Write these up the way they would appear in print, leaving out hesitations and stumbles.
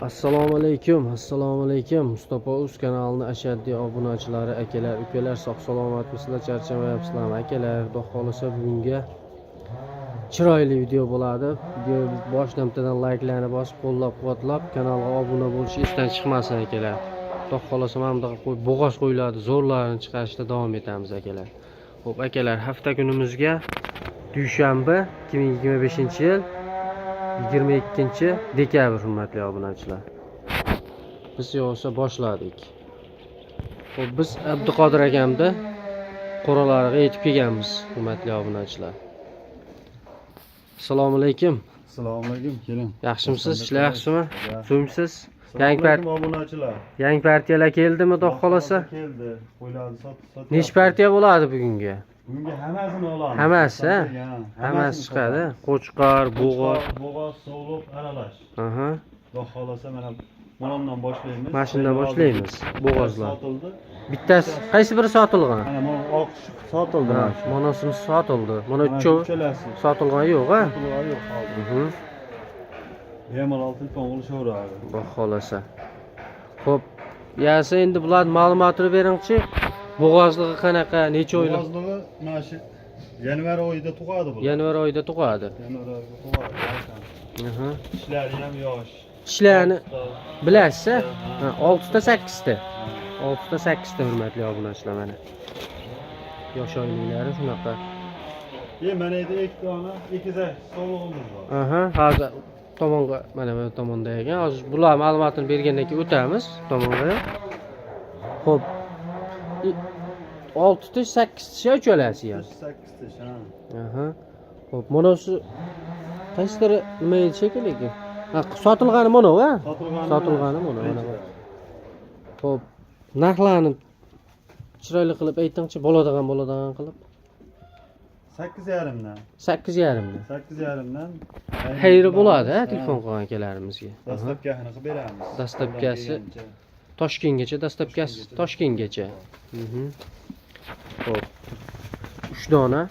Assalomu alaykum. Mustafa Uz kanalining ashaddiy obunachilari, akalar, ukalar, sog' salomatmisizlar, charchamayapsizlarmi akalar? Xudo xolisa bugunga chiroyli video bo'ladi. Video boshdan bittadan layklarni bosib, qo'llab-quvvatlab, kanalga obuna bo'lish esdan chiqmasin akalar. Xudo xolisa mana bunday bo'g'oz qo'yiladi, zo'rlarini chiqarishda davom etamiz akalar. Xo'p akalar, hafta kunimizga dushanba 2025-yil 22-dekabr hurmatli obunachilar. Biz yo'lsa boshladik. Xo'p, biz Abduqodir akamda qo'ralariga yetib kelganmiz hurmatli obunachilar. Assalomu alaykum. Assalomu alaykum, keling. Yaxshimisiz? Ishlar yaxshimi? So'ngsiz? Obunachilar. Yangi partiyalar keldimi, xudo xolasa? Keldi. Qo'ylarni sot. Necha partiya bo'ladi bugunga? Bunga hammasini olamiz. Hammasi, ha? Hammasi chiqadi. Qo'chqor, bo'g'oz, so'g'liq aralash. Aha. Xudo xolasa mana bundan boshlaymiz. Mashinadan boshlaymiz. Bo'g'ozlar. Sotildi. Bittasi qaysi biri sotilgan? Mana bu oq sotildi. Monasi sotildi. Mana uchovi sotilgan yo'q, ha? Yo'q, hozir. Bemalol telefon qilishaveradi. Xudo xolasa. Xo'p, yasa endi bular ma'lumotini beringchi. Bo'g'ozligi qanaqa, necha oylik? Bo'g'ozligi mana shu yanvar oyida tug'adi bular. Yanvar oyida tug'adi. Yanvar oyida tug'adi. Aha. Ishlari ham yosh. Ishlarni bilasiz, 6 ta 8 ta. 6 ta 8 ta hurmatli obunachilar mana. Yosh oyliklari shunaqa. Mana endi ikkiza sog'lig'imiz bor. Aha, hozir tomonga mana bu tomonda ekan. Hozir bular ma'lumotini bergandan keyin o'tamiz tomonga. Xo'p. 6 ta 8 ta uchalasi ham. 8 ta, ha. Aha. Xo'p, mana shu qaysilari nima edi shekilli? Ha, sotilgani mana, ha? Sotilgani mana. Xo'p, narxlarni chiroyli qilib aytingchi, bo'ladigan qilib. 8,5 dan. 8,5 dan. 8,5 dan. Xayri bo'ladi, ha, telefon qilgan akalarimizga. Dastlabkasini qilib beramiz. Dastlabkasi Toshkentgacha, dastlabkasi Toshkentgacha. Xo'p. 3 dona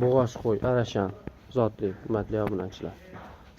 bo'g'oz qo'y, arashan, zotli, hurmatli obunachilar.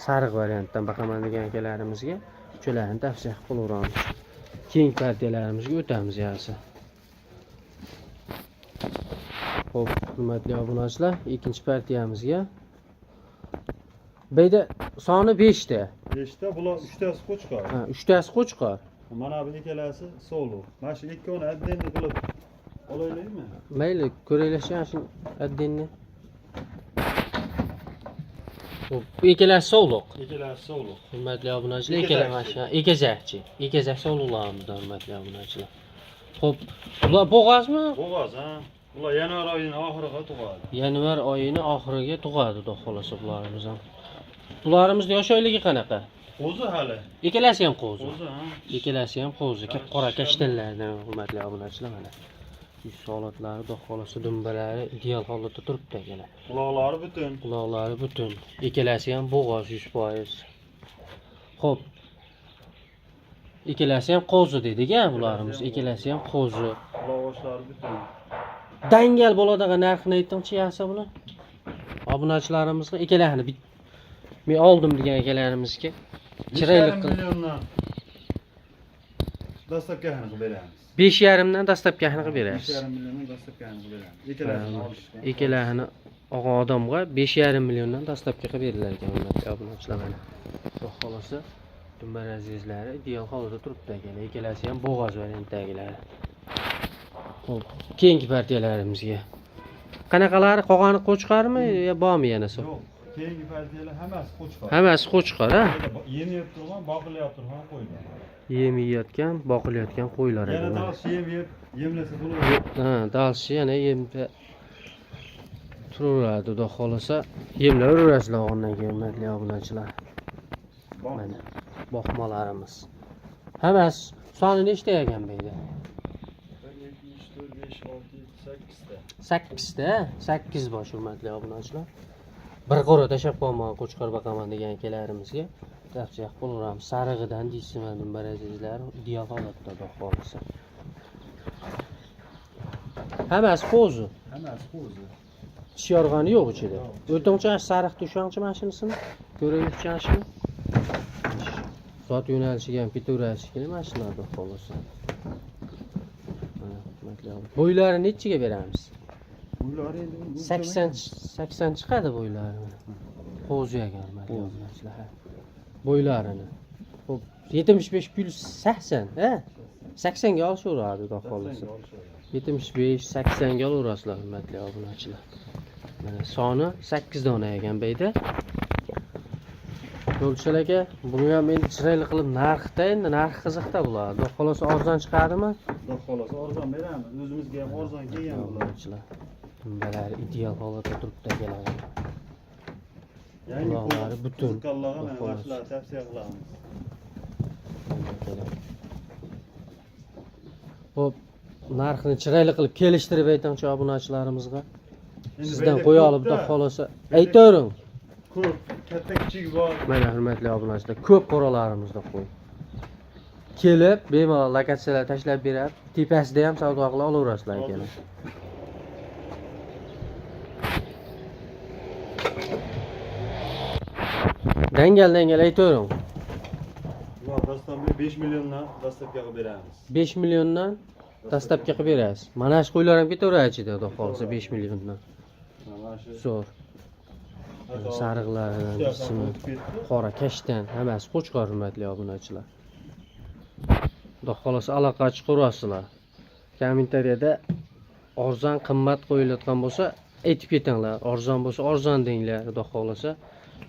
Sariq variantdan baqaman degan akalarimizga uchalarni tavsiya qilib qo'yaveramiz. Keyingi partiyalarimizga o'tamiz yasi. Xo'p, hurmatli obunachilar, ikkinchi partiyamizga Beyda soni 5 ta. 5 ta, bular 3 tasi qo'chqor. Ha, 3 tasi qo'chqor. Mana bu ikkalasi solo. Mana shu ikkovini addenni qilib olaylikmi? Mayli, ko'raylikchi shu addenni. Xo'p, bu ikkalasi sog'liq. Ikkalasi sog'liq. Hurmatli obunachilar, ikkala mashina, egazakchi. Egazak sog'liqlarimiz hurmatli obunachilar. Xo'p, bular bo'g'ozmi? Bo'g'oz, ha. Bular yanvar oyining oxiriga tug'adi. Yanvar oyining oxiriga tug'adi, xudo xolasa bularimiz ham. Bularimiz yosh oyligi qanaqa? Qo'zi hali. Ikkalasi ham qo'zi. Qo'zi, ha. Ikkalasi ham qo'zi. Qora kashtanlardan hurmatli obunachilar mana. Yuz holatlari, xudo xolasa dumbalari ideal holatda turibdi akalar. Quloqlari butun. Quloqlari butun. Ikkalasi ham bo'g'oz 100%. Xo'p. Ikkalasi ham qo'zi dedik-a bularimiz. Ikkalasi ham qo'zi. Quloqlari butun. Dangal bo'ladigan narxini aytingchi yasa buni. Obunachilarimizga ikkalarini men oldim degan akalarimizga chiroyli qilib 5,5 milliondan dastlabkasini qilib beramiz. 5,5 dan dastlabkasini qilib beramiz. 5,5 milliondan dastlabkasini qilib beramiz. Ikkalasini olishgan. Ikkalarini og'on odamga 5,5 milliondan dastlabki qilib berilar ekan hurmatli obunachilar mana. Xudo xolasa dumbar azizlari ideal holatda turibdi akalar. Ikkalasi ham bo'g'oz variantdagilari. Xo'p, keyingi partiyalarimizga. Qanaqalari qolgani qo'chqarmi yo bormi yana shu? Yo'q, keyingi partiyalar hammasi qo'chqor. Hammasi qo'chqor, ha? Yem yeb turgan, boqilayotgan qo'ylar. Yem yeyotgan, boqilayotgan qo'ylar Yana ekan. dalshi yem yeb, yemlasa bo'laveradi. Ha, dalshi yana yemda turaveradi, xudo xolasa yemlayverasizlar o'g'ondan keyin hurmatli obunachilar. Mana boqmalarimiz. Hammasi soni nechta ekan bu yerda? 1 2 3 4 5 6 7 8 ta, 8 bosh hurmatli obunachilar. Bir qo'ra tashab qo'yman qo'chqor baqaman degan akalarimizga tavsiya qilib qo'yaveramiz. Sarig'idan deysizmi, dumbar azizlar, ideal holatda xudo xolasa. Hammasi qo'zi. Hammasi qo'zi. Tish yorg'ani yo'q ichida. O'rtamcha sariq tushangchi mashinasini ko'raylikchi shuni. Zot yo'nalishiga ham ketaverasiz kerak mashinalarda xolos. Bo'ylari nechiga beramiz? Ular endi 80 chiqadi bo'ylari. Qo'ziyagan mashinalar. Bo'ylarini. Xo'p, 75 plus 80, ha? 80 ga olishaveradi, xudo xolisa. 75-80 ga olaverasizlar, hurmatli obunachilar. Mana soni 8 dona ekan beyda. Yo'lchil aka, buni ham endi chiroyli qilib narxda, endi narx qiziqda bular. Xudo xolisa arzon chiqadimi? Xudo xolisa arzon beramiz. O'zimizga ham arzon kelgan bular. Obunachilar. Dumbalari ideal holatda turibdi keladi. Yangi Quloqlari butun. Qiziqqanlarga mana mashinalarni tavsiya qilamiz. Xo'p, narxini chiroyli qilib kelishtirib aytingchi obunachilarimizga. Sizdan qo'ya olib xudo xolisa aytavering. Ko'p, katta kichik bor. Mana hurmatli obunachilar, ko'p qo'ralarimizda qo'y. Kelib, bemalol lokatsiyalar tashlab berib, tepasida ham savdo qila olaverasizlar ekan. Dangal aytavering. Bular dastlabki 5 milliondan dastlabki qilib beramiz. 5 milliondan dastlabki qilib berasiz. Mana shu qo'ylar ham ketaveradi ichida, xudo xolisa 5 milliondan. Mana shu Zo'r. Sariqlaridan, jismi, qora kashtan, hammasi qo'chqor hurmatli obunachilar. Xudo xolisa aloqa chiqarasizlar. Kommentariyada arzon qimmat qo'yilayotgan bo'lsa, aytib ketinglar. Arzon bo'lsa arzon denglar, xudo xolisa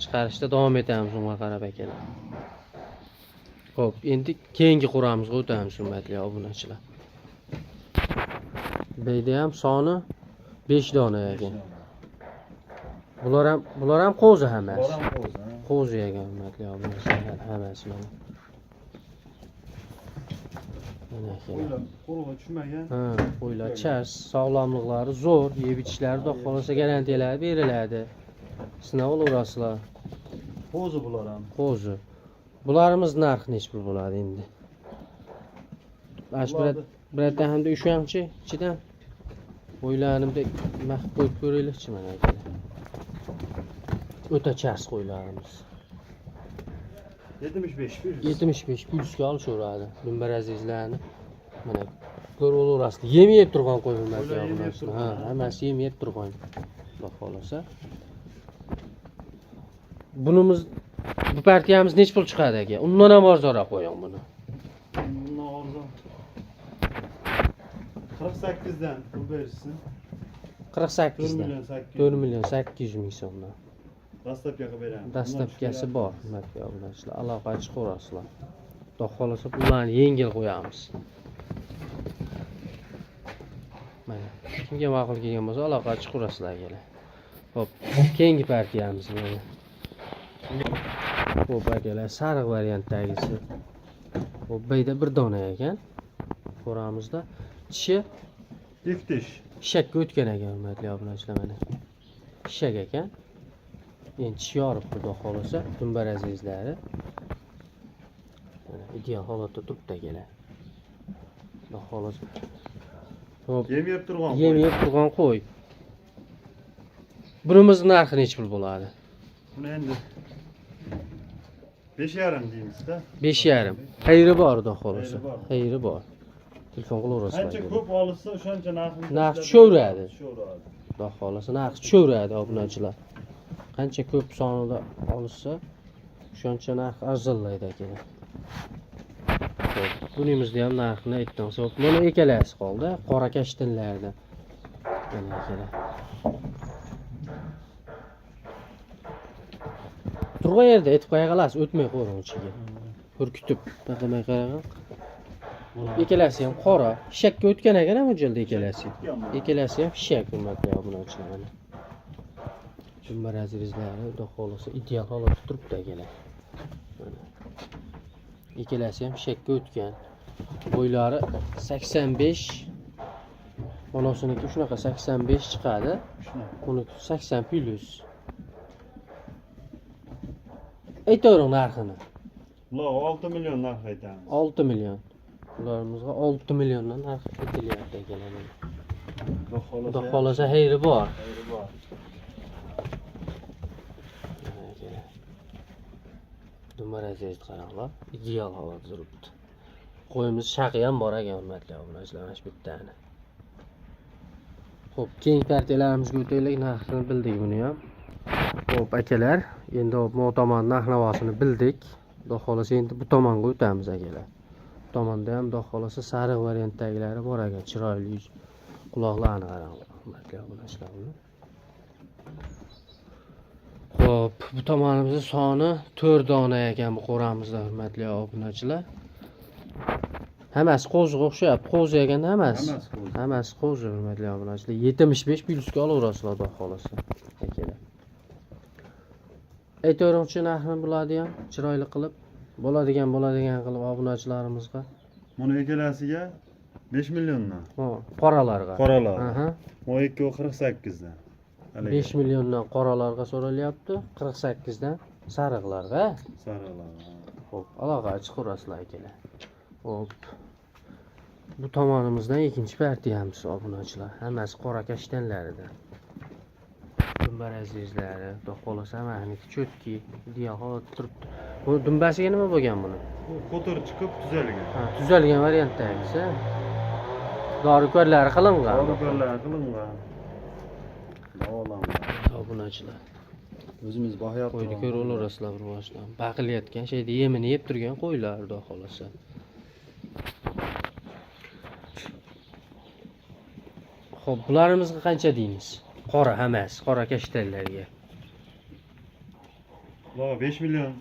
chiqarishda davom etamiz unga qarab akalar. Xo'p, endi keyingi quramizga o'tamiz hurmatli obunachilar. Beyda ham soni 5 dona ekan. Bular ham qo'zi hammasi. Boram qo'zi. Qo'zi ekan hurmatli obunachilar, hammasi mana. Mana Qo'ylar qo'rg'a tushmagan. ha, qo'ylar chas, sog'lomliklari zo'r, yeb ichishlari xudo xolisa garantiyalar beriladi. Sinab olaverasizlar. Qo'zi bular ham. Qo'zi. Bularimiz narxi nech pul bo'ladi endi? Mana shu biratdan hamda ushangchi ichidan qo'ylarimda mahv qo'yib ko'raylikchi mana akalar. O'ta chas qo'ylarimiz. 75 plus. 75 plusga olishaveradi. Dumbar azizlarni mana ko'rib olaverasizlar. Yem yeb turgan qo'y hurmatli Qo'ylar yem yeb obunachilar. turgan. Ha, hammasi yem yeb turgan. Xudo xolisa. Bunimiz bu partiyamiz nech pul chiqadi aka? Undan ham arzonroq qo'ying buni. Bundan arzon. 48 dan pul bersin. 48 dan. 4 4 million 800 ming so'mdan. Dastlabki qilib beramiz. Dastlabkasi bor, hurmatli obunachilar. Aloqa chiqarasizlar. Xudo xolisa pullarni yengil qo'yamiz. Mana, kimga ma'qul kelgan bo'lsa aloqa chiqarasizlar akalar. Xo'p, keyingi partiyamiz mana. Xo'p akalar, sariq variantdagisi. Xo'p, beyda bir dona ekan. Ko'ramizda tishi Iftish. shakka o'tgan ekan hurmatli obunachilar mana. Shak ekan. Endi tishi yorib xudo xolisa, dumbar azizlari. Mana ideal holatda turibdi akalar. Xudo xolisa. Xo'p, Yem yeb turgan. yem yeb turgan qo'y. Bunimiz narxi nech pul bo'ladi? Buni endi 5,5 deymiz-da. 5,5. Xayri bor xudo xolisa. Xayri bor. Xayri bor. Telefon qilaverasizlar. Qancha ko'p olsa, o'shancha narxini Narx tushaveradi. tushaveradi. Xudo xolisa narx tushaveradi obunachilar. Qancha ko'p sonida olsa, o'shancha narx arzonlaydi akalar. Xo'p, bunimizda ham narxini aytdim. Xo'p, mana ikkalasi qoldi, qora kashtanlarda. Mana akalar. Turgan yerda aytib qo'yag'alasiz, o'tmay qo'ying ichiga. Hurkitib, taqamay qarang. Ikkalasi ham qora, shakka o'tgan ekan ham o'jalda ikkalasi. Ikkalasi ham shak hurmatli obunachilar mana. Dumbar azizlari xudo xolisa ideal holatda turibdi akalar. Mana. Ikkalasi ham shakka o'tgan. Bo'ylari 85. Onasiniki shunaqa 85 chiqadi. Uniki 80 plus. Aytavering narxini. Bular 6 million narx aytamiz. 6 million. Ularımızga 6 milliondan narx aytilyapti akalar. Xudo xolisa xayri bor. Xayri bor. Dumbaraziyat qaranglar. Ideal holat turibdi. Qo'yimiz shaqi ham bor ekan, hurmatli obunachilar, mana shu bittani. Xo'p, keyingi partiyalarimizni o'taylik, narxini bildik buni ham. Xo'p, akalar, endi bu tomon narx-navosini bildik. Xudo xolasa endi bu tomonga o'tamiz akalar. Bu tomonda ham xudo xolasa sariq variantdagilari bor ekan, chiroyli quloqlarni qaranglar, hurmatli obunachilar. Xo'p, bu tomonimizda soni 4 dona ekan bu qo'ramizda, hurmatli obunachilar. Hammasi qo'ziga o'xshayapti. Qo'zi ekan hammasi. Hammasi qo'zi, hurmatli obunachilar. 75 plyusga olaverasizlar, xudo xolasa akalar. Aytavering-chi, narxini bo'ladi ham chiroyli qilib, bo'ladigan qilib obunachilarimizga. Buni egalasiga 5 milliondan. Ha, qoralarga. Qoralar. Aha. O 248 dan. 5 milliondan qoralarga so'ralyapti, 48 dan sariqlarga. Sariqlar. Xo'p, aloqaga chiqarasizlar akalar. Xo'p. Bu tomonimizdan ikkinchi partiyamiz obunachilar. Hammasi qora kashtanlaridan. Dumbarazizlari, xudo xolasa hammasi cho'tki, ideal holat turibdi. Bu dumbasiga nima bo'lgan buni? Bu qo'tir chiqib tuzalgan. Ha, tuzalgan variantdagisi. Dorikorlari qilingan. Dorikorlar qilingan. Davolangan. Obunachilar. O'zimiz boyab Qo'yni ko'raverasizlar bir boshdan. Baqilayotgan şeyda yemini yeb turgan qo'ylar, xudo xolasa. Xo'p, bularımizga qancha deymiz? Qora hammasi, qora kashtanlarga. Bular 5 million.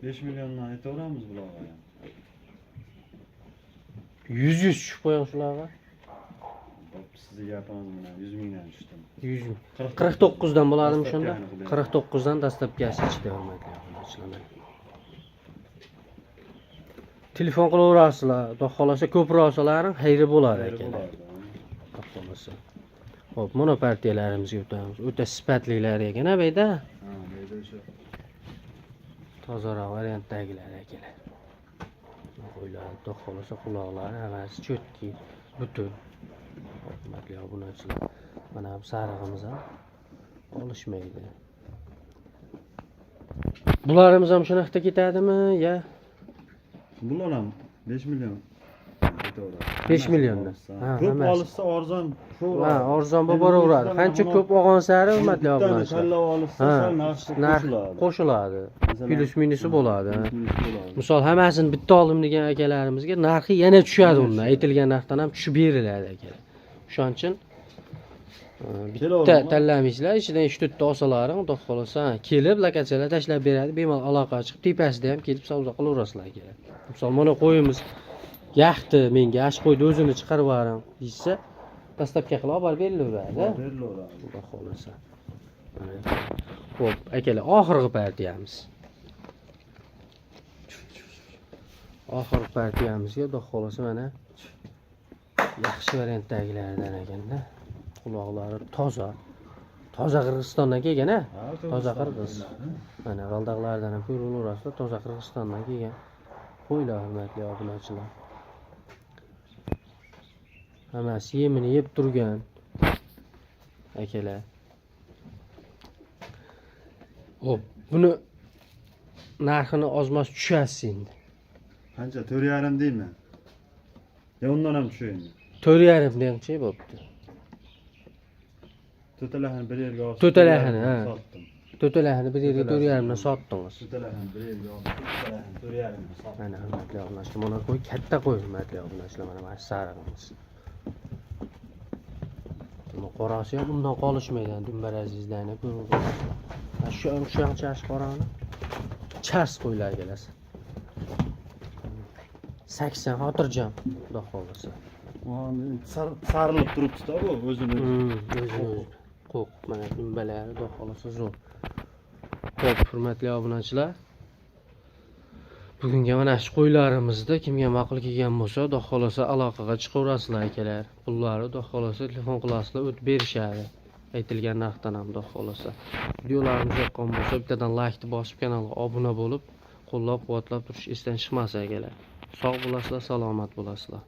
5 milliondan aytaveramiz bularga. 100 tushib qo'ying shularga. Sizga gapimiz bilan 100 mingdan tushdim. 100 ming. 49 dan bo'ladimi shunda? 49 dan dastlabkasi ichida, hurmatli obunachilar. Telefon qilaverasizlar, xudo xolasa ko'proq olsalaring xayri bo'ladi ekan. Xudo xolasa. Xo'p, mana partiyalarimizga o'tamiz. O'ta sifatlilar ekan, bayda. Ha, bayda o'sha. Tozaroq variantdagilar akalar. Qo'ylar, xudo xolasa quloqlari hammasi cho'tki, butun. Hurmatli obunachilar. Mana bu sarig'imiz ham olishmaydi. Bularimiz ham shunaqda ketadimi, ya? Bular ham 5 million. 5 milliondan. Ha, ko'p olishsa arzon. Ha, arzon bo'laveradi. Qancha ko'p olgan sari, hurmatli obunachilar. Kalla olishsa sal narxi qo'shiladi. Plus minusi bo'ladi. Misol hammasini bitta oldim degan akalarimizga narxi yana tushadi undan. Aytilgan narxdan ham tushib beriladi akalar. Shuning uchun bitta tanlamaysizlar, ichidan 3-4 ta olsalaring, xudo xolasa, kelib lokatsiyalar tashlab beradi, bemalol aloqa chiqib, tepasida ham kelib savdo qilaverasizlar akalar. Misol, mana qo'yimiz yaxti, menga ash qo'ydi o'zini chiqarib yuboring deysa, dastlabki qilib olib berilaveradi. Berilaveradi. Xudo xolasa. Xo'p, akalar, oxirgi partiyamiz. Oxirgi partiyamizga xudo xolasa mana yaxshi variantdagilardan ekanda. Quloqlari toza. Toza Qirg'izistondan kelgan, ha? Toza Qirg'iz. Mana g'aldaqlardan ham ko'raverasizlar, toza Qirg'izistondan kelgan. Qo'ylar, hurmatli obunachilar. Hammasi yemini yeb turgan akalar. Xo'p, buni narxini ozmas tushasiz endi. Qancha? 4,5 deymi? Ya undan ham tushaymi? 4,5 dengchi bo'pti. To'talahini bir yerga olib. To'talahini, ha. Sotdim. To'talahini bir yerga 4,5 dan sotdingiz. To'talahini bir yerga olib, to'talahini 4,5 dan sotdim. Mana hurmatli obunachilar, mana qo'y katta qo'y, hurmatli obunachilar, mana sarig'imiz. Buni qorasi ham undan qolishmaydi, dumbarazizlarni ko'raverasizlar. Shu ancha qorani chas qo'ylar kelasi. 80 xotirjam, xudo xolasa. Sarilib turibdi-da bu o'zini. O'zini qo'q, mana dumbalari xudo xolasa zo'r. Xo'p, hurmatli obunachilar. Bugunga mana shu qo'ylarimizda kimga ma'qul kelgan bo'lsa, xudo xolasa aloqaga chiqaverasizlar akalar. Pullari xudo xolasa telefon qilasizlar, o'tib berishadi. Aytilgan narxdan ham xudo xolasa. Videolarimiz yoqqan bo'lsa, bittadan like bosib, kanalga obuna bo'lib, qo'llab-quvvatlab turish esdan chiqmasin akalar. Sog' bo'lasizlar, salomat bo'lasizlar.